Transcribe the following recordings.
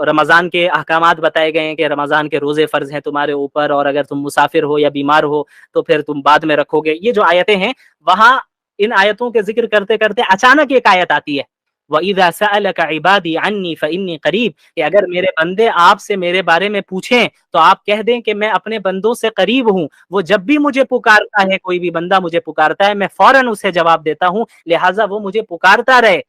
رمضان کے احکامات بتائے گئے ہیں کہ رمضان کے روزے فرض ہیں تمہارے اوپر، اور اگر تم مسافر ہو یا بیمار ہو تو پھر تم بعد میں رکھو گے. یہ جو آیتیں ہیں وہاں ان آیتوں کے ذکر کرتے کرتے اچانک ایک آیت آتی ہے، وَإِذَا سَأَلَكَ عِبَادِي عَنِّي فَإِنِّي قَرِيبٌ، کہ اگر میرے بندے آپ سے میرے بارے میں پوچھیں تو آپ کہہ دیں کہ میں اپنے بندوں سے قریب ہوں، وہ جب بھی مجھے پکارتا ہے، کوئی بھی بندہ مجھے پکارتا ہے میں فوراً اسے جواب دیتا ہوں، لہٰذا وہ مجھے پکارتا رہے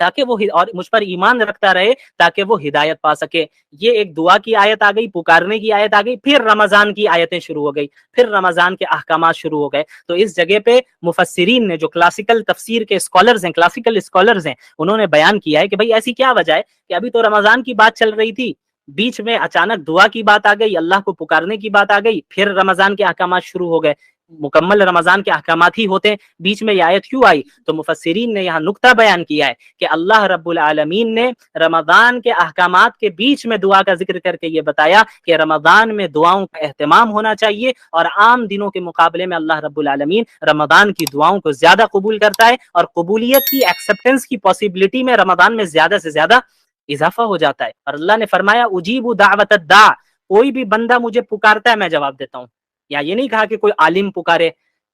تاکہ وہ اور مجھ پر ایمان رکھتا رہے تاکہ وہ ہدایت پا سکے. یہ ایک دعا کی آیت آ گئی، پکارنے کی آیت آ گئی، پھر رمضان کی آیتیں شروع ہو گئی، پھر رمضان کے احکامات شروع ہو گئے. تو اس جگہ پہ مفسرین نے، جو کلاسیکل تفسیر کے اسکالرز ہیں، کلاسیکل اسکالرز ہیں، انہوں نے بیان کیا ہے کہ بھئی ایسی کیا وجہ ہے کہ ابھی تو رمضان کی بات چل رہی تھی، بیچ میں اچانک دعا کی بات آ گئی، اللہ کو پکارنے کی بات آ گئی، پھر رمضان کے احکامات شروع ہو گئے، مکمل رمضان کے احکامات ہی ہوتے ہیں، بیچ میں یہ آیت کیوں آئی؟ تو مفسرین نے یہاں نقطہ بیان کیا ہے کہ اللہ رب العالمین نے رمضان کے احکامات کے بیچ میں دعا کا ذکر کر کے یہ بتایا کہ رمضان میں دعاؤں کا اہتمام ہونا چاہیے، اور عام دنوں کے مقابلے میں اللہ رب العالمین رمضان کی دعاؤں کو زیادہ قبول کرتا ہے، اور قبولیت کی، ایکسیپٹنس کی پاسبلٹی میں رمضان میں زیادہ سے زیادہ اضافہ ہو جاتا ہے. اور اللہ نے فرمایا اجیب دعوت الداع، کوئی بھی بندہ مجھے پکارتا ہے میں جواب دیتا ہوں. یا یہ نہیں کہا کہ کوئی عالم پکارے،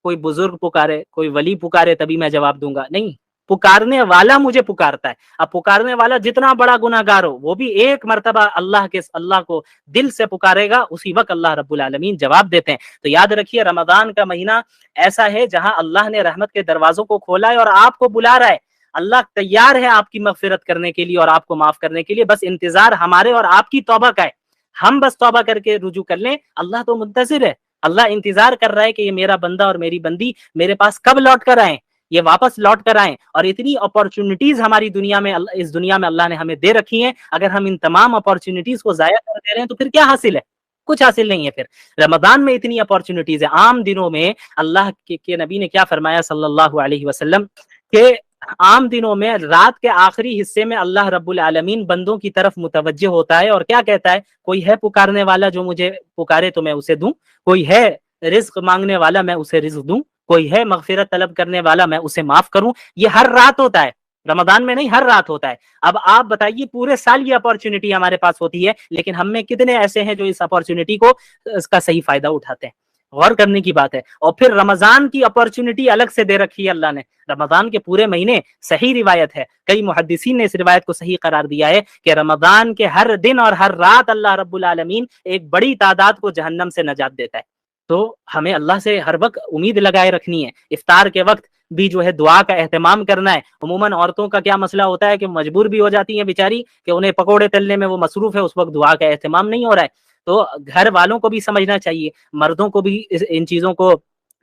کوئی بزرگ پکارے، کوئی ولی پکارے تبھی میں جواب دوں گا، نہیں، پکارنے والا مجھے پکارتا ہے. اب پکارنے والا جتنا بڑا گناہ گار ہو، وہ بھی ایک مرتبہ اللہ کو دل سے پکارے گا، اسی وقت اللہ رب العالمین جواب دیتے ہیں. تو یاد رکھیے رمضان کا مہینہ ایسا ہے جہاں اللہ نے رحمت کے دروازوں کو کھولا ہے اور آپ کو بلا رہا ہے. اللہ تیار ہے آپ کی مغفرت کرنے کے لیے اور آپ کو معاف کرنے کے لیے، بس انتظار ہمارے اور آپ کی توبہ کا ہے. ہم بس توبہ کر کے رجوع کر لیں، اللہ تو منتظر ہے، اللہ انتظار کر رہا ہے کہ یہ میرا بندہ اور میری بندی میرے پاس کب لوٹ کر آئیں، یہ واپس لوٹ کر آئیں. اور اتنی اپارچونٹیز ہماری دنیا میں، اس دنیا میں اللہ نے ہمیں دے رکھی ہیں، اگر ہم ان تمام اپارچونٹیز کو ضائع کر دے رہے ہیں تو پھر کیا حاصل ہے؟ کچھ حاصل نہیں ہے. پھر رمضان میں اتنی اپارچونٹیز ہیں. عام دنوں میں اللہ کے نبی نے کیا فرمایا صلی اللہ علیہ وسلم کہ عام دنوں میں رات کے آخری حصے میں اللہ رب العالمین بندوں کی طرف متوجہ ہوتا ہے اور کیا کہتا ہے؟ کوئی ہے پکارنے والا جو مجھے پکارے تو میں اسے دوں، کوئی ہے رزق مانگنے والا میں اسے رزق دوں، کوئی ہے مغفرت طلب کرنے والا میں اسے معاف کروں. یہ ہر رات ہوتا ہے، رمضان میں نہیں، ہر رات ہوتا ہے. اب آپ بتائیے پورے سال یہ اپارچونٹی ہمارے پاس ہوتی ہے، لیکن ہم میں کتنے ایسے ہیں جو اس اپارچونٹی کو، اس کا صحیح فائدہ اٹھاتے ہیں؟ غور کرنے کی بات ہے. اور پھر رمضان کی اپارچونٹی الگ سے دے رکھی ہے اللہ نے، رمضان کے پورے مہینے. صحیح روایت ہے، کئی محدثین نے اس روایت کو صحیح قرار دیا ہے کہ رمضان کے ہر دن اور ہر رات اللہ رب العالمین ایک بڑی تعداد کو جہنم سے نجات دیتا ہے. تو ہمیں اللہ سے ہر وقت امید لگائے رکھنی ہے. افطار کے وقت بھی جو ہے دعا کا اہتمام کرنا ہے. عموماً عورتوں کا کیا مسئلہ ہوتا ہے کہ مجبور بھی ہو جاتی ہیں بیچاری کہ انہیں پکوڑے تلنے میں وہ مصروف ہے، اس وقت دعا کا اہتمام نہیں ہو رہا ہے. تو گھر والوں کو بھی سمجھنا چاہیے، مردوں کو بھی ان چیزوں کو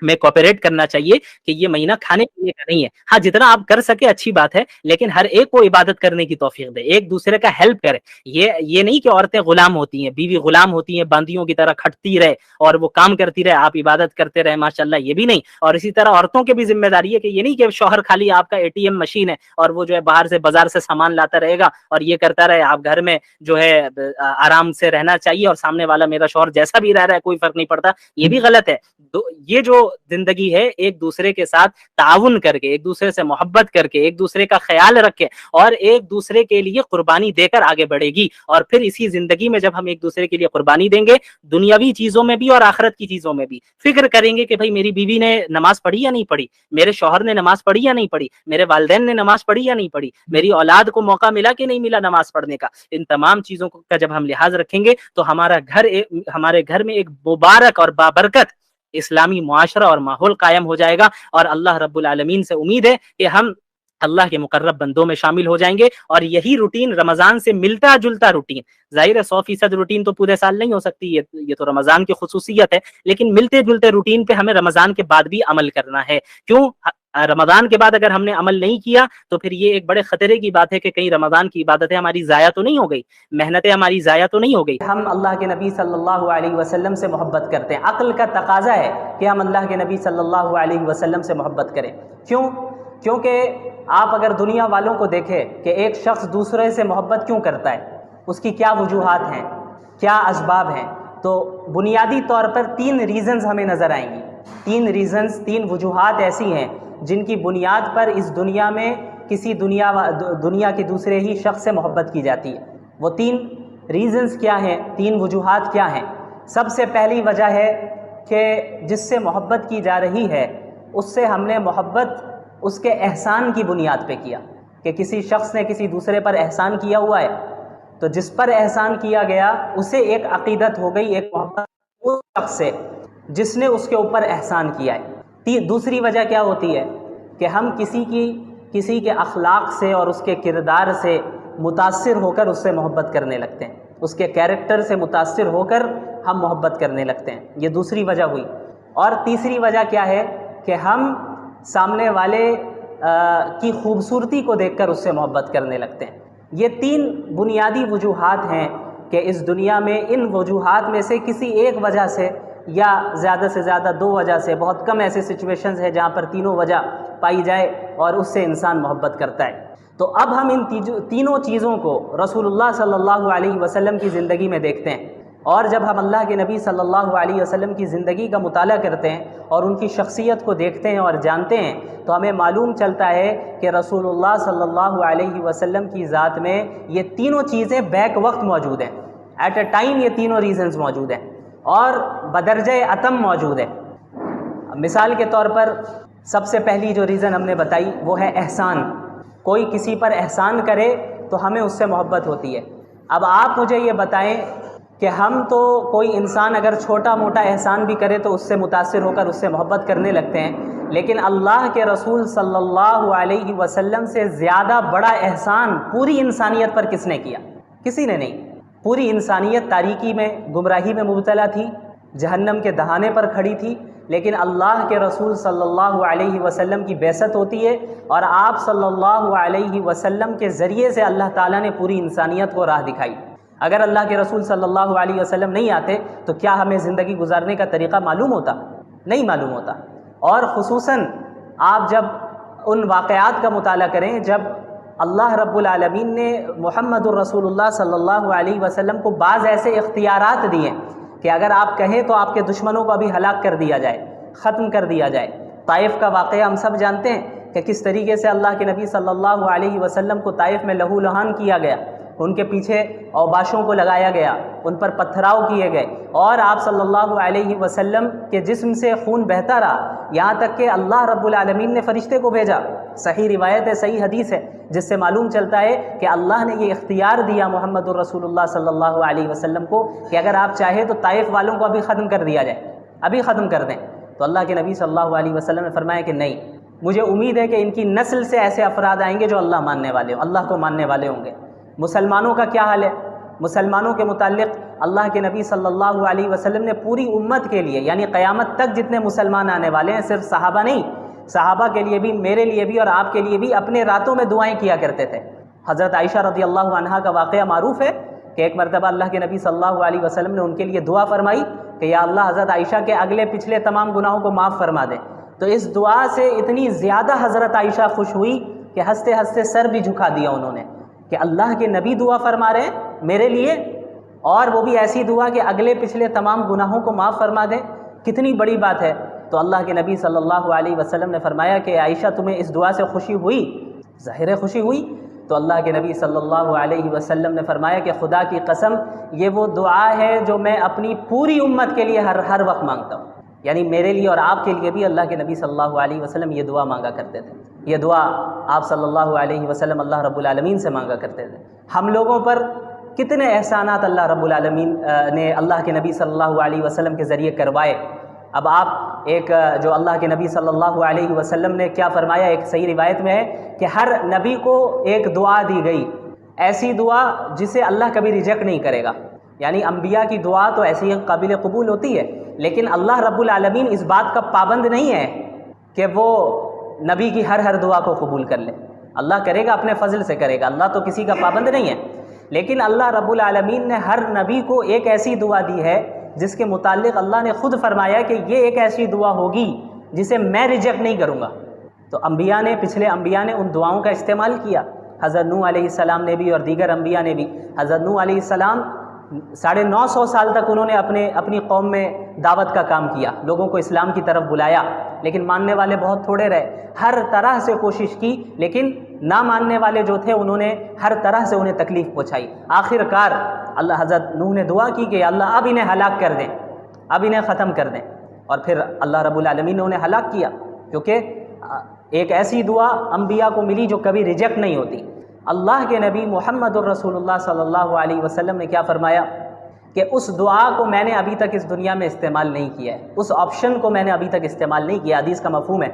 میں کوپریٹ کرنا چاہیے کہ یہ مہینہ کھانے پینے کا نہیں ہے. ہاں جتنا آپ کر سکے اچھی بات ہے، لیکن ہر ایک کو عبادت کرنے کی توفیق دے، ایک دوسرے کا ہیلپ کرے. یہ نہیں کہ عورتیں غلام ہوتی ہیں، بیوی غلام ہوتی ہیں، باندیوں کی طرح کھٹتی رہے اور وہ کام کرتی رہے، آپ عبادت کرتے رہے ماشاءاللہ، یہ بھی نہیں. اور اسی طرح عورتوں کی بھی ذمہ داری ہے کہ یہ نہیں کہ شوہر خالی آپ کا ATM مشین ہے اور وہ جو ہے باہر سے بازار سے سامان لاتا رہے گا اور یہ کرتا رہے. آپ گھر میں جو ہے آرام سے رہنا چاہیے اور سامنے والا میرا شوہر جیسا بھی رہ رہا ہے کوئی فرق نہیں پڑتا، یہ بھی غلط ہے. یہ جو زندگی ہے ایک دوسرے کے ساتھ تعاون کر کے، ایک دوسرے سے محبت کر کے، ایک دوسرے کا خیال رکھ کے اور ایک دوسرے کے لیے قربانی دے کر آگے بڑھے گی. اور پھر اسی زندگی میں جب ہم ایک دوسرے کے لیے قربانی دیں گے، دنیاوی چیزوں میں بھی اور آخرت کی چیزوں میں بھی فکر کریں گے کہ بھائی میری بیوی نے نماز پڑھی یا نہیں پڑھی، میرے شوہر نے نماز پڑھی یا نہیں پڑھی، میرے والدین نے نماز پڑھی یا نہیں پڑھی، میری اولاد کو موقع ملا کہ نہیں ملا نماز پڑھنے کا. ان تمام چیزوں کا جب ہم لحاظ رکھیں گے تو ہمارے گھر میں ایک مبارک اور بابرکت اسلامی معاشرہ اور ماحول قائم ہو جائے گا. اور اللہ رب العالمین سے امید ہے کہ ہم اللہ کے مقرب بندوں میں شامل ہو جائیں گے. اور یہی روٹین رمضان سے ملتا جلتا روٹین، ظاہر ہے 100% روٹین تو پورے سال نہیں ہو سکتی، یہ تو رمضان کی خصوصیت ہے، لیکن ملتے جلتے روٹین پہ ہمیں رمضان کے بعد بھی عمل کرنا ہے. کیوں؟ رمضان کے بعد اگر ہم نے عمل نہیں کیا تو پھر یہ ایک بڑے خطرے کی بات ہے کہ کہیں رمضان کی عبادتیں ہماری ضائع تو نہیں ہو گئی، محنتیں ہماری ضائع تو نہیں ہو گئی. ہم اللہ کے نبی صلی اللہ علیہ وسلم سے محبت کرتے ہیں، عقل کا تقاضا ہے کہ ہم اللہ کے نبی صلی اللہ علیہ وسلم سے محبت کریں. کیونکہ آپ اگر دنیا والوں کو دیکھیں کہ ایک شخص دوسرے سے محبت کیوں کرتا ہے، اس کی کیا وجوہات ہیں، کیا اسباب ہیں، تو بنیادی طور پر 3 ریزنز ہمیں نظر آئیں گی. 3 وجوہات ایسی ہیں جن کی بنیاد پر اس دنیا میں کسی دنیا کے دوسرے ہی شخص سے محبت کی جاتی ہے. وہ 3 ریزنز کیا ہیں، 3 وجوہات کیا ہیں؟ سب سے پہلی وجہ ہے کہ جس سے محبت کی جا رہی ہے اس سے ہم نے محبت اس کے احسان کی بنیاد پہ کیا، کہ کسی شخص نے کسی دوسرے پر احسان کیا ہوا ہے تو جس پر احسان کیا گیا اسے ایک عقیدت ہو گئی، ایک محبت اس شخص سے جس نے اس کے اوپر احسان کیا ہے۔ دوسری وجہ کیا ہوتی ہے کہ ہم کسی کے اخلاق سے اور اس کے کردار سے متاثر ہو کر اس سے محبت کرنے لگتے ہیں، اس کے کیریکٹر سے متاثر ہو کر ہم محبت کرنے لگتے ہیں، یہ دوسری وجہ ہوئی۔ اور تیسری وجہ کیا ہے کہ ہم سامنے والے کی خوبصورتی کو دیکھ کر اس سے محبت کرنے لگتے ہیں۔ یہ 3 بنیادی وجوہات ہیں کہ اس دنیا میں ان وجوہات میں سے کسی ایک وجہ سے یا زیادہ سے زیادہ 2 وجہ سے، بہت کم ایسے سچویشنز ہیں جہاں پر تینوں وجہ پائی جائے اور اس سے انسان محبت کرتا ہے۔ تو اب ہم ان تینوں چیزوں کو رسول اللہ صلی اللہ علیہ وسلم کی زندگی میں دیکھتے ہیں، اور جب ہم اللہ کے نبی صلی اللہ علیہ وسلم کی زندگی کا مطالعہ کرتے ہیں اور ان کی شخصیت کو دیکھتے ہیں اور جانتے ہیں تو ہمیں معلوم چلتا ہے کہ رسول اللہ صلی اللہ علیہ وسلم کی ذات میں یہ تینوں چیزیں بیک وقت موجود ہیں، ایٹ اے ٹائم یہ تینوں ریزنز موجود ہیں اور بدرجہ اتم موجود ہے۔ مثال کے طور پر سب سے پہلی جو ریزن ہم نے بتائی وہ ہے احسان۔ کوئی کسی پر احسان کرے تو ہمیں اس سے محبت ہوتی ہے۔ اب آپ مجھے یہ بتائیں کہ ہم تو کوئی انسان اگر چھوٹا موٹا احسان بھی کرے تو اس سے متاثر ہو کر اس سے محبت کرنے لگتے ہیں، لیکن اللہ کے رسول صلی اللہ علیہ وسلم سے زیادہ بڑا احسان پوری انسانیت پر کس نے کیا؟ کسی نے نہیں۔ پوری انسانیت تاریکی میں، گمراہی میں مبتلا تھی، جہنم کے دہانے پر کھڑی تھی، لیکن اللہ کے رسول صلی اللہ علیہ وسلم کی بعثت ہوتی ہے اور آپ صلی اللہ علیہ وسلم کے ذریعے سے اللہ تعالیٰ نے پوری انسانیت کو راہ دکھائی۔ اگر اللہ کے رسول صلی اللہ علیہ وسلم نہیں آتے تو کیا ہمیں زندگی گزارنے کا طریقہ معلوم ہوتا؟ نہیں معلوم ہوتا۔ اور خصوصاً آپ جب ان واقعات کا مطالعہ کریں جب اللہ رب العالمین نے محمد الرسول اللہ صلی اللہ علیہ وسلم کو بعض ایسے اختیارات دیے کہ اگر آپ کہیں تو آپ کے دشمنوں کو ابھی ہلاک کر دیا جائے، ختم کر دیا جائے۔ طائف کا واقعہ ہم سب جانتے ہیں کہ کس طریقے سے اللہ کے نبی صلی اللہ علیہ وسلم کو طائف میں لہو لہان کیا گیا، ان کے پیچھے اوباشوں کو لگایا گیا، ان پر پتھراؤ کیے گئے، اور آپ صلی اللہ علیہ وسلم کے جسم سے خون بہتا رہا، یہاں تک کہ اللہ رب العالمین نے فرشتے کو بھیجا۔ صحیح روایت ہے، صحیح حدیث ہے، جس سے معلوم چلتا ہے کہ اللہ نے یہ اختیار دیا محمد الرسول اللہ صلی اللہ علیہ وسلم کو کہ اگر آپ چاہیں تو طائف والوں کو ابھی ختم کر دیا جائے، ابھی ختم کر دیں۔ تو اللہ کے نبی صلی اللہ علیہ وسلم نے فرمایا کہ نہیں، مجھے امید ہے کہ ان کی نسل سے ایسے افراد آئیں گے جو اللہ ماننے والے ہوں، اللہ کو ماننے والے ہوں گے۔ مسلمانوں کا کیا حال ہے؟ مسلمانوں کے متعلق اللہ کے نبی صلی اللہ علیہ وسلم نے پوری امت کے لیے، یعنی قیامت تک جتنے مسلمان آنے والے ہیں، صرف صحابہ نہیں، صحابہ کے لیے بھی، میرے لیے بھی اور آپ کے لیے بھی اپنے راتوں میں دعائیں کیا کرتے تھے۔ حضرت عائشہ رضی اللہ عنہا کا واقعہ معروف ہے کہ ایک مرتبہ اللہ کے نبی صلی اللہ علیہ وسلم نے ان کے لیے دعا فرمائی کہ یا اللہ حضرت عائشہ کے اگلے پچھلے تمام گناہوں کو معاف فرما دے۔ تو اس دعا سے اتنی زیادہ حضرت عائشہ خوش ہوئی کہ ہنستے ہنستے سر بھی جھکا دیا انہوں نے کہ اللہ کے نبی دعا فرما رہے ہیں میرے لیے، اور وہ بھی ایسی دعا کہ اگلے پچھلے تمام گناہوں کو معاف فرما دیں، کتنی بڑی بات ہے۔ تو اللہ کے نبی صلی اللہ علیہ وسلم نے فرمایا کہ عائشہ تمہیں اس دعا سے خوشی ہوئی؟ ظاہر ہے خوشی ہوئی۔ تو اللہ کے نبی صلی اللہ علیہ وسلم نے فرمایا کہ خدا کی قسم یہ وہ دعا ہے جو میں اپنی پوری امت کے لیے ہر وقت مانگتا ہوں، یعنی میرے لیے اور آپ کے لیے بھی اللہ کے نبی صلی اللہ علیہ وسلم یہ دعا مانگا کرتے تھے۔ یہ دعا آپ صلی اللہ علیہ وسلم اللہ رب العالمین سے مانگا کرتے تھے۔ ہم لوگوں پر کتنے احسانات اللہ رب العالمین نے اللہ کے نبی صلی اللہ علیہ وسلم کے ذریعے کروائے۔ اب آپ ایک جو اللہ کے نبی صلی اللہ علیہ وسلم نے کیا فرمایا، ایک صحیح روایت میں ہے کہ ہر نبی کو ایک دعا دی گئی، ایسی دعا جسے اللہ کبھی ریجیکٹ نہیں کرے گا۔ یعنی انبیاء کی دعا تو ایسی قابل قبول ہوتی ہے، لیکن اللہ رب العالمین اس بات کا پابند نہیں ہے کہ وہ نبی کی ہر دعا کو قبول کر لے۔ اللہ کرے گا، اپنے فضل سے کرے گا، اللہ تو کسی کا پابند نہیں ہے، لیکن اللہ رب العالمین نے ہر نبی کو ایک ایسی دعا دی ہے جس کے متعلق اللہ نے خود فرمایا کہ یہ ایک ایسی دعا ہوگی جسے میں ریجیکٹ نہیں کروں گا۔ تو انبیاء نے، پچھلے انبیاء نے ان دعاؤں کا استعمال کیا، حضرت نوح علیہ السلام نے بھی اور دیگر انبیاء نے بھی۔ حضرت نوح علیہ السلام 950 سال تک انہوں نے اپنی قوم میں دعوت کا کام کیا، لوگوں کو اسلام کی طرف بلایا، لیکن ماننے والے بہت تھوڑے رہے۔ ہر طرح سے کوشش کی لیکن نہ ماننے والے جو تھے انہوں نے ہر طرح سے انہیں تکلیف پہنچائی. آخر کار اللہ حضرت نوح نے دعا کی کہ اللہ اب انہیں ہلاک کر دیں، اب انہیں ختم کر دیں، اور پھر اللہ رب العالمین نے انہیں ہلاک کیا. کیونکہ ایک ایسی دعا انبیاء کو ملی جو کبھی ریجیکٹ نہیں ہوتی. اللہ کے نبی محمد الرسول اللہ صلی اللہ علیہ وسلم نے کیا فرمایا کہ اس دعا کو میں نے ابھی تک اس دنیا میں استعمال نہیں کیا ہے، اس آپشن کو میں نے ابھی تک استعمال نہیں کیا. حدیث کا مفہوم ہے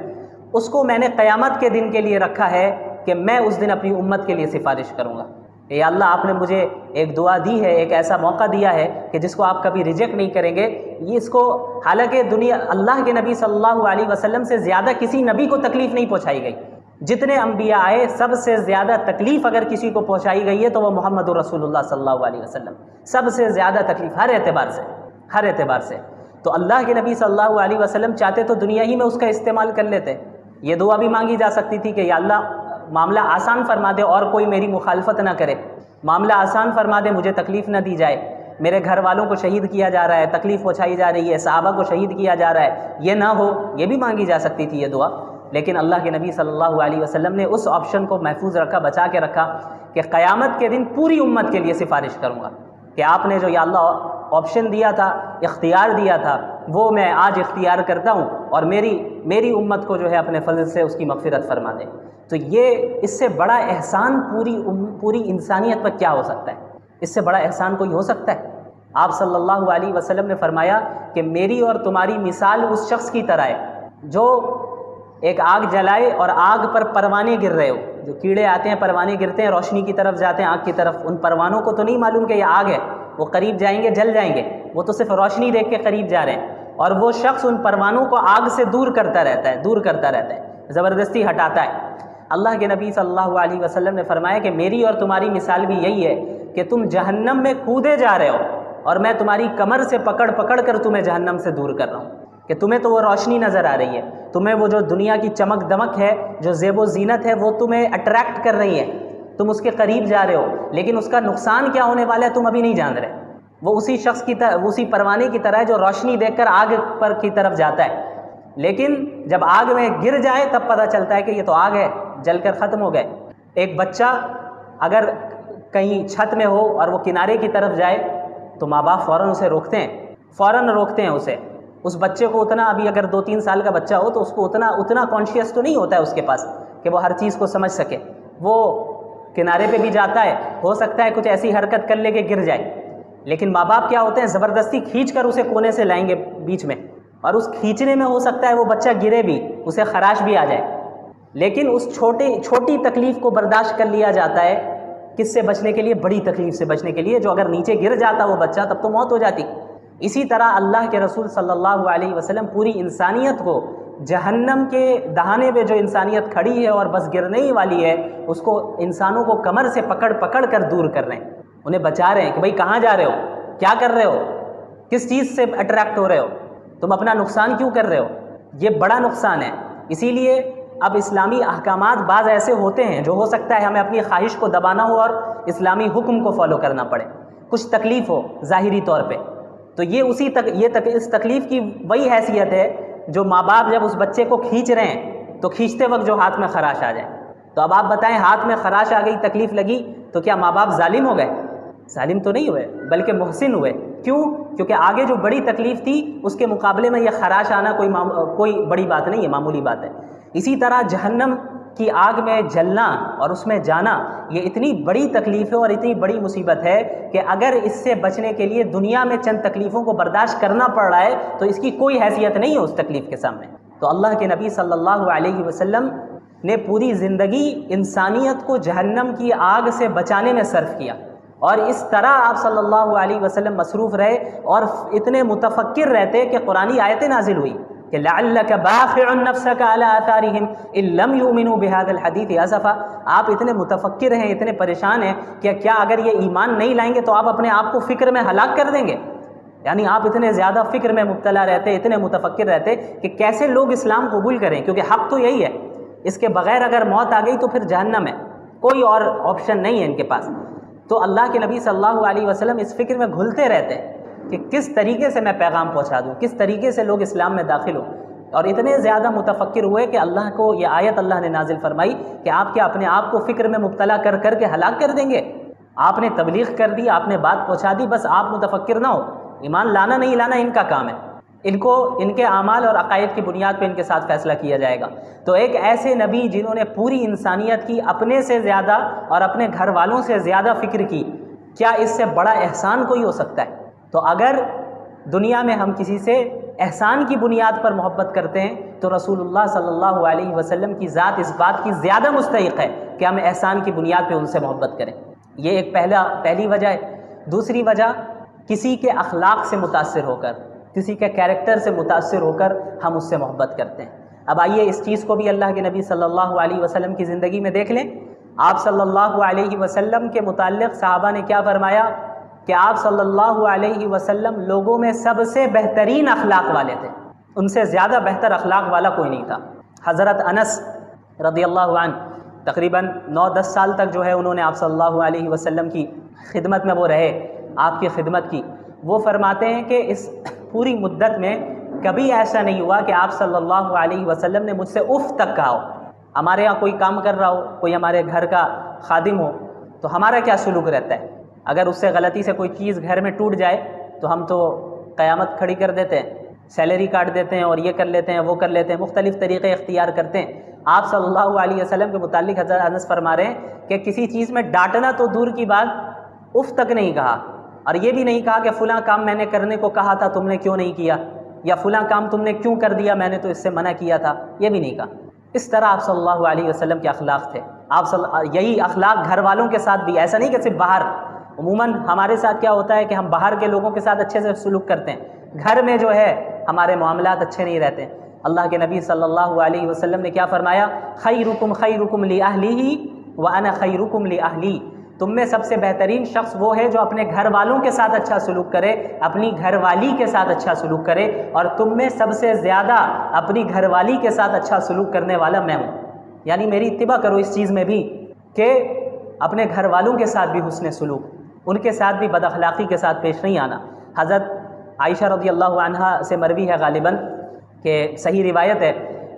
اس کو میں نے قیامت کے دن کے لیے رکھا ہے کہ میں اس دن اپنی امت کے لیے سفارش کروں گا. اے اللہ آپ نے مجھے ایک دعا دی ہے، ایک ایسا موقع دیا ہے کہ جس کو آپ کبھی ریجیکٹ نہیں کریں گے. یہ اس کو حالانکہ دنیا اللہ کے نبی صلی اللہ علیہ وسلم سے زیادہ کسی نبی کو تکلیف نہیں پہنچائی گئی. جتنے انبیاء آئے سب سے زیادہ تکلیف اگر کسی کو پہنچائی گئی ہے تو وہ محمد رسول اللہ صلی اللہ علیہ وسلم. سب سے زیادہ تکلیف ہر اعتبار سے. تو اللہ کے نبی صلی اللہ علیہ وسلم چاہتے تو دنیا ہی میں اس کا استعمال کر لیتے. یہ دعا بھی مانگی جا سکتی تھی کہ یا اللہ معاملہ آسان فرما دے اور کوئی میری مخالفت نہ کرے، معاملہ آسان فرما دے، مجھے تکلیف نہ دی جائے، میرے گھر والوں کو شہید کیا جا رہا ہے، تکلیف پہنچائی جا رہی ہے، صحابہ کو شہید کیا جا رہا ہے، یہ نہ ہو. یہ بھی مانگی جا سکتی تھی یہ دعا. لیکن اللہ کے نبی صلی اللہ علیہ وسلم نے اس آپشن کو محفوظ رکھا، بچا کے رکھا کہ قیامت کے دن پوری امت کے لیے سفارش کروں گا کہ آپ نے جو یا اللہ آپشن دیا تھا، اختیار دیا تھا، وہ میں آج اختیار کرتا ہوں اور میری امت کو جو ہے اپنے فضل سے اس کی مغفرت فرما دے. تو یہ اس سے بڑا احسان پوری انسانیت پر کیا ہو سکتا ہے؟ اس سے بڑا احسان کوئی ہو سکتا ہے؟ آپ صلی اللہ علیہ وسلم نے فرمایا کہ میری اور تمہاری مثال اس شخص کی طرح ہے جو ایک آگ جلائے اور آگ پر پروانے گر رہے ہو. جو کیڑے آتے ہیں پروانے گرتے ہیں، روشنی کی طرف جاتے ہیں، آگ کی طرف. ان پروانوں کو تو نہیں معلوم کہ یہ آگ ہے، وہ قریب جائیں گے جل جائیں گے، وہ تو صرف روشنی دیکھ کے قریب جا رہے ہیں. اور وہ شخص ان پروانوں کو آگ سے دور کرتا رہتا ہے، زبردستی ہٹاتا ہے. اللہ کے نبی صلی اللہ علیہ وسلم نے فرمایا کہ میری اور تمہاری مثال بھی یہی ہے کہ تم جہنم میں کودے جا رہے ہو اور میں تمہاری کمر سے پکڑ کر تمہیں جہنم سے دور کر رہا ہوں. کہ تمہیں تو وہ روشنی نظر آ رہی ہے، تمہیں وہ جو دنیا کی چمک دمک ہے، جو زیب و زینت ہے، وہ تمہیں اٹریکٹ کر رہی ہے، تم اس کے قریب جا رہے ہو، لیکن اس کا نقصان کیا ہونے والا ہے تم ابھی نہیں جان رہے. وہ اسی شخص کی طرح، اسی پروانے کی طرح ہے جو روشنی دیکھ کر آگ پر کی طرف جاتا ہے، لیکن جب آگ میں گر جائے تب پتہ چلتا ہے کہ یہ تو آگ ہے، جل کر ختم ہو گئے. ایک بچہ اگر کہیں چھت میں ہو اور وہ کنارے کی طرف جائے تو ماں باپ فوراً اسے روکتے ہیں اسے. اس بچے کو اتنا، ابھی اگر 2-3 سال کا بچہ ہو تو اس کو اتنا کانشیس تو نہیں ہوتا ہے اس کے پاس کہ وہ ہر چیز کو سمجھ سکے. وہ کنارے پہ بھی جاتا ہے، ہو سکتا ہے کچھ ایسی حرکت کر لے کے گر جائے، لیکن ماں باپ کیا ہوتے ہیں زبردستی کھینچ کر اسے کونے سے لائیں گے بیچ میں، اور اس کھینچنے میں ہو سکتا ہے وہ بچہ گرے بھی، اسے خراش بھی آ جائے، لیکن اس چھوٹی تکلیف کو برداشت کر لیا جاتا ہے. کس سے بچنے کے لیے؟ بڑی تکلیف سے بچنے کے لیے، جو اگر نیچے گر جاتا وہ بچہ تب تو موت ہو جاتی. اسی طرح اللہ کے رسول صلی اللہ علیہ وسلم پوری انسانیت کو جہنم کے دہانے پہ جو انسانیت کھڑی ہے اور بس گرنے ہی والی ہے، اس کو انسانوں کو کمر سے پکڑ کر دور کر رہے ہیں، انہیں بچا رہے ہیں کہ بھائی کہاں جا رہے ہو، کیا کر رہے ہو، کس چیز سے اٹریکٹ ہو رہے ہو، تم اپنا نقصان کیوں کر رہے ہو. یہ بڑا نقصان ہے. اسی لیے اب اسلامی احکامات بعض ایسے ہوتے ہیں جو ہو سکتا ہے ہمیں اپنی خواہش کو دبانا ہو اور اسلامی حکم کو فالو کرنا پڑے، کچھ تکلیف ہو ظاہری طور پہ، تو یہ اس تکلیف کی وہی حیثیت ہے جو ماں باپ جب اس بچے کو کھینچ رہے ہیں تو کھینچتے وقت جو ہاتھ میں خراش آ جائے. تو اب آپ بتائیں، ہاتھ میں خراش آ گئی، تکلیف لگی، تو کیا ماں باپ ظالم ہو گئے؟ ظالم تو نہیں ہوئے، بلکہ محسن ہوئے. کیوں؟ کیونکہ آگے جو بڑی تکلیف تھی اس کے مقابلے میں یہ خراش آنا کوئی بڑی بات نہیں ہے، معمولی بات ہے. اسی طرح جہنم کی آگ میں جلنا اور اس میں جانا یہ اتنی بڑی تکلیف ہے اور اتنی بڑی مصیبت ہے کہ اگر اس سے بچنے کے لیے دنیا میں چند تکلیفوں کو برداشت کرنا پڑ رہا ہے تو اس کی کوئی حیثیت نہیں ہے اس تکلیف کے سامنے. تو اللہ کے نبی صلی اللہ علیہ وسلم نے پوری زندگی انسانیت کو جہنم کی آگ سے بچانے میں صرف کیا، اور اس طرح آپ صلی اللہ علیہ وسلم مصروف رہے اور اتنے متفکر رہتے کہ قرآنی آیتیں نازل ہوئی کہ لعلک باخع نفسک علی آثارہم ان لم یؤمنوا بہذا الحدیث اسفا. آپ اتنے متفکر ہیں، اتنے پریشان ہیں کہ کیا اگر یہ ایمان نہیں لائیں گے تو آپ اپنے آپ کو فکر میں ہلاک کر دیں گے. یعنی آپ اتنے زیادہ فکر میں مبتلا رہتے، اتنے متفکر رہتے کہ کیسے لوگ اسلام قبول کریں، کیونکہ حق تو یہی ہے، اس کے بغیر اگر موت آ گئی تو پھر جہنم ہے، کوئی اور آپشن نہیں ہے ان کے پاس. تو اللہ کے نبی صلی اللہ علیہ وسلم اس فکر میں گھلتے رہتے کہ کس طریقے سے میں پیغام پہنچا دوں، کس طریقے سے لوگ اسلام میں داخل ہوں. اور اتنے زیادہ متفکر ہوئے کہ اللہ کو یہ آیت اللہ نے نازل فرمائی کہ آپ کیا اپنے آپ کو فکر میں مبتلا کر کر کے ہلاک کر دیں گے؟ آپ نے تبلیغ کر دی، آپ نے بات پہنچا دی، بس آپ متفکر نہ ہو، ایمان لانا نہیں لانا ان کا کام ہے، ان کے اعمال اور عقائد کی بنیاد پہ ان کے ساتھ فیصلہ کیا جائے گا۔ تو ایک ایسے نبی جنہوں نے پوری انسانیت کی، اپنے سے زیادہ اور اپنے گھر والوں سے زیادہ فکر کی، کیا اس سے بڑا احسان کوئی ہو سکتا ہے؟ تو اگر دنیا میں ہم کسی سے احسان کی بنیاد پر محبت کرتے ہیں تو رسول اللہ صلی اللہ علیہ وسلم کی ذات اس بات کی زیادہ مستحق ہے کہ ہم احسان کی بنیاد پہ ان سے محبت کریں۔ یہ ایک پہلی وجہ ہے۔ دوسری وجہ، کسی کے اخلاق سے متاثر ہو کر، کسی کے کیریکٹر سے متاثر ہو کر ہم اس سے محبت کرتے ہیں۔ اب آئیے اس چیز کو بھی اللہ کے نبی صلی اللہ علیہ وسلم کی زندگی میں دیکھ لیں۔ آپ صلی اللہ علیہ وسلم کے متعلق صحابہ نے کیا فرمایا کہ آپ صلی اللہ علیہ وسلم لوگوں میں سب سے بہترین اخلاق والے تھے، ان سے زیادہ بہتر اخلاق والا کوئی نہیں تھا۔ حضرت انس رضی اللہ عنہ تقریباً 9-10 سال تک جو ہے انہوں نے آپ صلی اللہ علیہ وسلم کی خدمت میں وہ رہے، آپ کی خدمت کی۔ وہ فرماتے ہیں کہ اس پوری مدت میں کبھی ایسا نہیں ہوا کہ آپ صلی اللہ علیہ وسلم نے مجھ سے اف تک کہا ہو۔ ہمارے یہاں کوئی کام کر رہا ہو، کوئی ہمارے گھر کا خادم ہو، تو ہمارا کیا سلوک رہتا ہے؟ اگر اس سے غلطی سے کوئی چیز گھر میں ٹوٹ جائے تو ہم تو قیامت کھڑی کر دیتے ہیں، سیلری کاٹ دیتے ہیں اور یہ کر لیتے ہیں، وہ کر لیتے ہیں، مختلف طریقے اختیار کرتے ہیں۔ آپ صلی اللہ علیہ وسلم کے متعلق حضرت انس فرما رہے ہیں کہ کسی چیز میں ڈانٹنا تو دور کی بات، اف تک نہیں کہا، اور یہ بھی نہیں کہا کہ فلاں کام میں نے کرنے کو کہا تھا تم نے کیوں نہیں کیا، یا فلاں کام تم نے کیوں کر دیا، میں نے تو اس سے منع کیا تھا، یہ بھی نہیں کہا۔ اس طرح آپ صلی اللہ علیہ وسلم کے اخلاق تھے۔ یہی اخلاق گھر والوں کے ساتھ بھی، ایسا نہیں کہ صرف باہر۔ عموماً ہمارے ساتھ کیا ہوتا ہے کہ ہم باہر کے لوگوں کے ساتھ اچھے سے سلوک کرتے ہیں، گھر میں جو ہے ہمارے معاملات اچھے نہیں رہتے۔ اللہ کے نبی صلی اللہ علیہ وسلم نے کیا فرمایا؟ خیرکم خیرکم لأہلہ وانا خیرکم لأہلی۔ تم میں سب سے بہترین شخص وہ ہے جو اپنے گھر والوں کے ساتھ اچھا سلوک کرے، اپنی گھر والی کے ساتھ اچھا سلوک کرے، اور تم میں سب سے زیادہ اپنی گھر والی کے ساتھ اچھا سلوک کرنے والا میں ہوں۔ یعنی میری اتباع کرو اس چیز میں بھی کہ اپنے گھر والوں کے ساتھ بھی حسن سلوک، ان کے ساتھ بھی بد اخلاقی کے ساتھ پیش نہیں آنا۔ حضرت عائشہ رضی اللہ عنہا سے مروی ہے غالباً کہ صحیح روایت ہے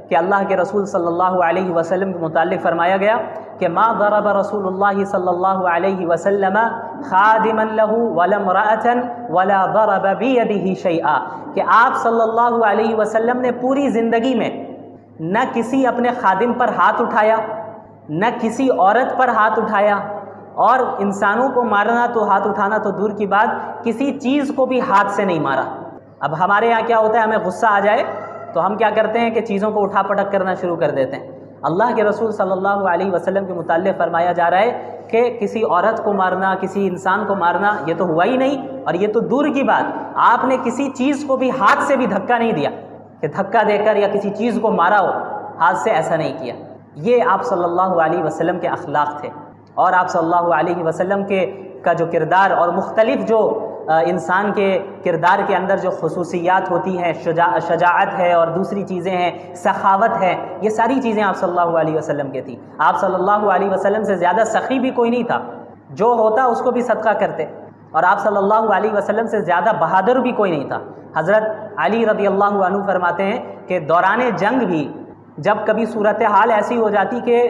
کہ اللہ کے رسول صلی اللہ علیہ وسلم کے متعلق فرمایا گیا کہ ما ضرب رسول اللہ صلی اللہ علیہ وسلم خادما له ولا امرأة ولا ضرب بيده شيئا، کہ آپ صلی اللہ علیہ وسلم نے پوری زندگی میں نہ کسی اپنے خادم پر ہاتھ اٹھایا، نہ کسی عورت پر ہاتھ اٹھایا، اور انسانوں کو مارنا تو ہاتھ اٹھانا تو دور کی بات، کسی چیز کو بھی ہاتھ سے نہیں مارا۔ اب ہمارے یہاں کیا ہوتا ہے، ہمیں غصہ آ جائے تو ہم کیا کرتے ہیں کہ چیزوں کو اٹھا پٹک کرنا شروع کر دیتے ہیں۔ اللہ کے رسول صلی اللہ علیہ وسلم کے متعلق فرمایا جا رہا ہے کہ کسی عورت کو مارنا، کسی انسان کو مارنا یہ تو ہوا ہی نہیں، اور یہ تو دور کی بات، آپ نے کسی چیز کو بھی ہاتھ سے بھی دھکا نہیں دیا کہ دھکا دے کر یا کسی چیز کو مارا ہو، ہاتھ سے ایسا نہیں کیا۔ یہ آپ صلی اللہ علیہ وسلم کے اخلاق تھے۔ اور آپ صلی اللہ علیہ وسلم کا جو کردار اور مختلف جو انسان کے کردار کے اندر جو خصوصیات ہوتی ہیں، شجاعت ہے اور دوسری چیزیں ہیں، سخاوت ہے، یہ ساری چیزیں آپ صلی اللہ علیہ وسلم کے تھیں۔ آپ صلی اللہ علیہ وسلم سے زیادہ سخی بھی کوئی نہیں تھا، جو ہوتا اس کو بھی صدقہ کرتے، اور آپ صلی اللہ علیہ وسلم سے زیادہ بہادر بھی کوئی نہیں تھا۔ حضرت علی رضی اللہ عنہ فرماتے ہیں کہ دوران جنگ بھی جب کبھی صورتحال ایسی ہو جاتی کہ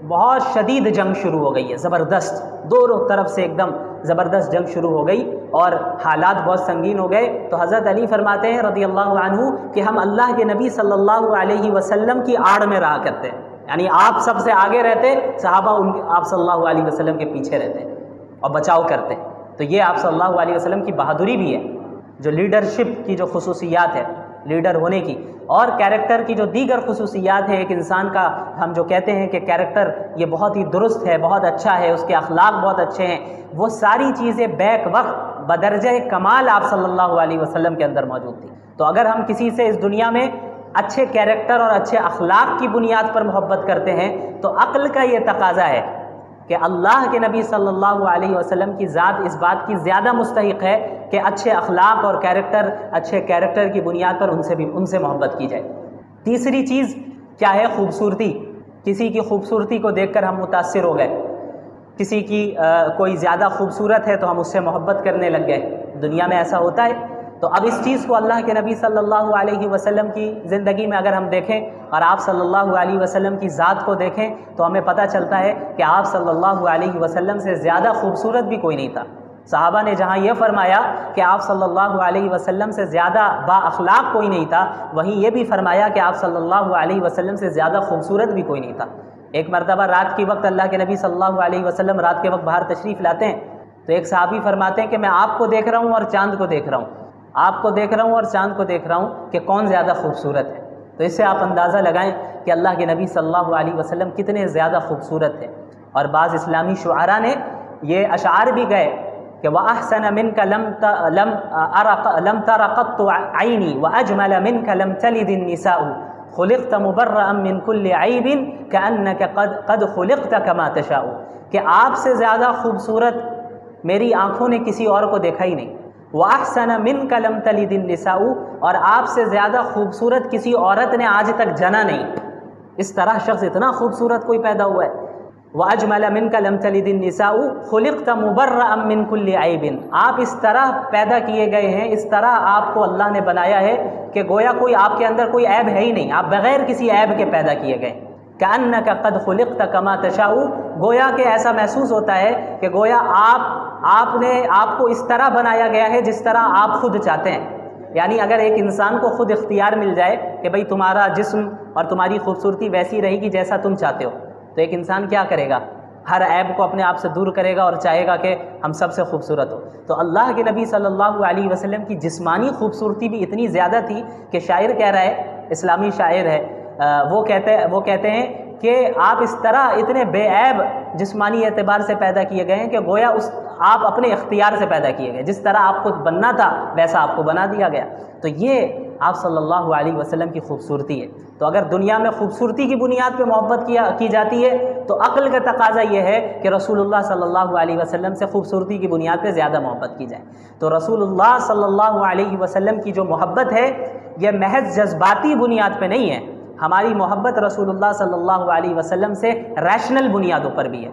بہت شدید جنگ شروع ہو گئی ہے، زبردست، دونوں طرف سے ایک دم زبردست جنگ شروع ہو گئی اور حالات بہت سنگین ہو گئے، تو حضرت علی فرماتے ہیں رضی اللہ عنہ کہ ہم اللہ کے نبی صلی اللہ علیہ وسلم کی آڑ میں رہا کرتے، یعنی آپ سب سے آگے رہتے، صحابہ آپ صلی اللہ علیہ وسلم کے پیچھے رہتے اور بچاؤ کرتے۔ تو یہ آپ صلی اللہ علیہ وسلم کی بہادری بھی ہے، جو لیڈرشپ کی جو خصوصیات ہے، لیڈر ہونے کی، اور کیریکٹر کی جو دیگر خصوصیات ہے۔ ایک انسان کا ہم جو کہتے ہیں کہ کیریکٹر یہ بہت ہی درست ہے، بہت اچھا ہے، اس کے اخلاق بہت اچھے ہیں، وہ ساری چیزیں بیک وقت بدرجہ کمال آپ صلی اللہ علیہ وسلم کے اندر موجود تھی۔ تو اگر ہم کسی سے اس دنیا میں اچھے کیریکٹر اور اچھے اخلاق کی بنیاد پر محبت کرتے ہیں تو عقل کا یہ تقاضا ہے کہ اللہ کے نبی صلی اللہ علیہ وسلم کی ذات اس بات کی زیادہ مستحق ہے کہ اچھے اخلاق اور اچھے کیریکٹر کی بنیاد پر ان سے محبت کی جائے۔ تیسری چیز کیا ہے؟ خوبصورتی۔ کسی کی خوبصورتی کو دیکھ کر ہم متاثر ہو گئے، کسی کی کوئی زیادہ خوبصورت ہے تو ہم اس سے محبت کرنے لگ گئے۔ دنیا میں ایسا ہوتا ہے تو اب اس چیز کو اللہ کے نبی صلی اللہ علیہ وسلم کی زندگی میں اگر ہم دیکھیں اور آپ صلی اللہ علیہ وسلم کی ذات کو دیکھیں تو ہمیں پتہ چلتا ہے کہ آپ صلی اللہ علیہ وسلم سے زیادہ خوبصورت بھی کوئی نہیں تھا۔ صحابہ نے جہاں یہ فرمایا کہ آپ صلی اللہ علیہ وسلم سے زیادہ با اخلاق کوئی نہیں تھا، وہیں یہ بھی فرمایا کہ آپ صلی اللہ علیہ وسلم سے زیادہ خوبصورت بھی کوئی نہیں تھا۔ ایک مرتبہ رات کے وقت اللہ کے نبی صلی اللہ علیہ وسلم رات کے وقت باہر تشریف لاتے ہیں تو ایک صحابی فرماتے ہیں کہ میں آپ کو دیکھ رہا ہوں اور چاند کو دیکھ رہا ہوں، آپ کو دیکھ رہا ہوں اور چاند کو دیکھ رہا ہوں کہ کون زیادہ خوبصورت ہے۔ تو اس سے آپ اندازہ لگائیں کہ اللہ کے نبی صلی اللہ علیہ وسلم کتنے زیادہ خوبصورت تھے۔ اور بعض اسلامی شعراء نے یہ اشعار بھی گئے کہ وَأَحْسَنَ مِنْكَ لَمْ تَرَ قَطُّ عَيْنِي وَأَجْمَلَ مِنْكَ لَمْ تَلِدِ النِّسَاءُ خُلِقْتَ مُبَرَّأً مِنْ كُلِّ عَيْبٍ كَأَنَّكَ قَدْ خُلِقْتَ كَمَا تَشَاءُ، کہ آپ سے زیادہ خوبصورت میری آنکھوں نے کسی اور کو دیکھا ہی نہیں۔ وَأَحْسَنَ مِنْكَ لَمْ تَلِدِ النِّسَاءُ، اور آپ سے زیادہ خوبصورت کسی عورت نے آج تک جنا نہیں۔ اس طرح شخص اتنا خوبصورت کوئی پیدا ہوا ہے۔ وَأَجْمَلَ مِنْكَ لَمْ تَلِدِ النِّسَاءُ خُلِقْتَ مُبَرَّأً مِنْ كُلِّ عَيْبٍ، آپ اس طرح پیدا کیے گئے ہیں، اس طرح آپ کو اللہ نے بنایا ہے کہ گویا کوئی آپ کے اندر کوئی عیب ہے ہی نہیں، آپ بغیر کسی عیب کے پیدا کیے گئے۔ كَأَنَّكَ قَدْ خُلِقْتَ كَمَا تَشَاءُ، گویا کہ ایسا محسوس ہوتا ہے کہ گویا آپ کو اس طرح بنایا گیا ہے جس طرح آپ خود چاہتے ہیں۔ یعنی اگر ایک انسان کو خود اختیار مل جائے کہ بھئی تمہارا جسم اور تمہاری خوبصورتی ویسی رہے گی جیسا تم چاہتے ہو، تو ایک انسان کیا کرے گا؟ ہر عیب کو اپنے آپ سے دور کرے گا اور چاہے گا کہ ہم سب سے خوبصورت ہو۔ تو اللہ کے نبی صلی اللہ علیہ وسلم کی جسمانی خوبصورتی بھی اتنی زیادہ تھی کہ شاعر کہہ رہا ہے، اسلامی شاعر ہے، وہ کہتے ہیں کہ آپ اس طرح اتنے بے عیب جسمانی اعتبار سے پیدا کیے گئے ہیں کہ گویا آپ اپنے اختیار سے پیدا کیے گئے، جس طرح آپ کو بننا تھا ویسا آپ کو بنا دیا گیا۔ تو یہ آپ صلی اللہ علیہ وسلم کی خوبصورتی ہے۔ تو اگر دنیا میں خوبصورتی کی بنیاد پہ محبت کی جاتی ہے تو عقل کا تقاضا یہ ہے کہ رسول اللہ صلی اللہ علیہ وسلم سے خوبصورتی کی بنیاد پہ زیادہ محبت کی جائے۔ تو رسول اللہ صلی اللہ علیہ وسلم کی جو محبت ہے یہ محض جذباتی بنیاد پہ نہیں ہے، ہماری محبت رسول اللہ صلی اللہ علیہ وسلم سے ریشنل بنیادوں پر بھی ہے۔